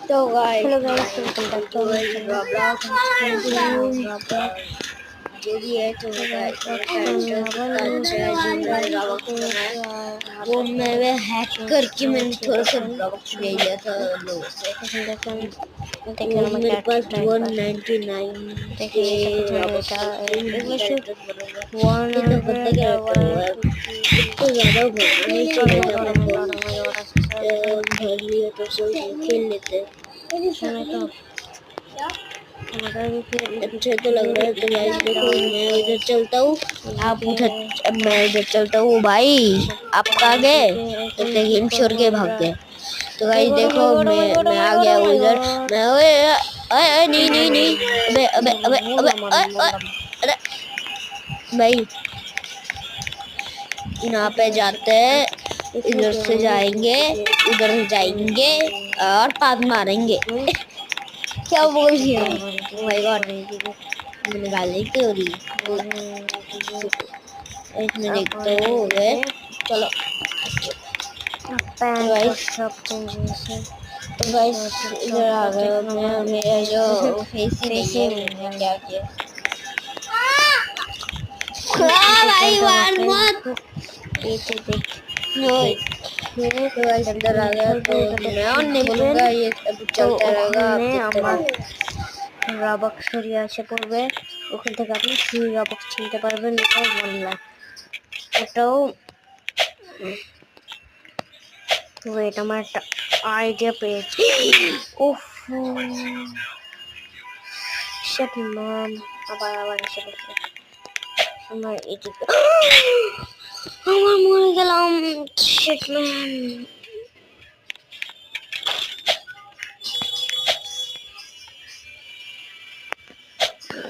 तो guys hello guys, welcome back to our channel Roblox. जो भी है तो गाइस मेरा कैरेक्टर कितना अच्छा है जो मैंने रॉब्लॉक्स बनाया वो मैं हैक करके मैंने थोड़ा सा रॉब्लॉक्स ले लिया था लोगों से। वो मेरे पास 199 के रॉब्लॉक्स से मैं कैरेक्टर बनूंगा। इतना गंदा कैरेक्टर हुआ है, इतना ज़्यादा होना नहीं चाहिए था। मैं भर लिया तो कोई नहीं खेल लेते। अच्छा तो लग रहा है। तो गाइस देखो मैं इधर चलता हूँ, आप उधर, मैं इधर चलता हूँ। भाई आप कहाँ गए? लगता है गेम छोड़ के भाग गए। तो गाइस देखो मैं आ गया हूँ इधर। मैं ओए ओए ओए नहीं नहीं नहीं, अबे अबे अबे अबे ओए ओए अरे भाई यहाँ पे जाते हैं, इधर से जाएंगे, उधर से जाएंगे और पाद मारेंगे। क्या बोल रही है? ओह माय गॉड, मैंने गाली क्यों दी? इसमें देखते हो गए। चलो तो गाइस इधर आ गए। मैं मेरा जो फेस ही नहीं है, मैंने क्या किया? भाई वार मत। तो गाइस इधर आ गया तो मैं और नहीं बोलूंगा, ये अभी चलता रहेगा, आप देखते रहो। রবক্স সরিয়ে আসে পড়বে, ওখান থেকে আপনি ফ্রি রবক্স কিনতে পারবেন। এটাও বললাম, এটাও ওয়েট, আমার একটা আইডিয়া পেয়েছি। উফ শিট ম্যাম, আবার এসে গেছে আমার এদিকে। আমার মরে গেলাম, শিট ম্যাম।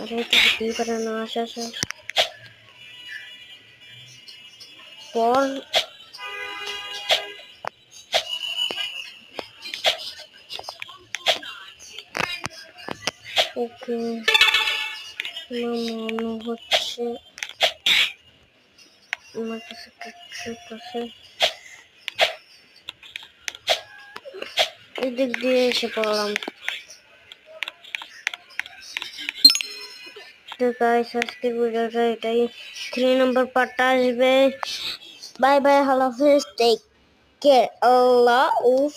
আরে এটা হতেই পারে না। আসা আসা পর ওকে মনে হচ্ছে আমার কাছে ট্রিক আছে। এদিক দিয়ে এসে পড়লাম। তো গাইস আজকের ভিডিওটা এটাই, 3 নম্বর পার্টটা আসবে। বাই বাই, আল্লাহ হাফেজ, টেক কেয়ার, আল্লাহ উফ।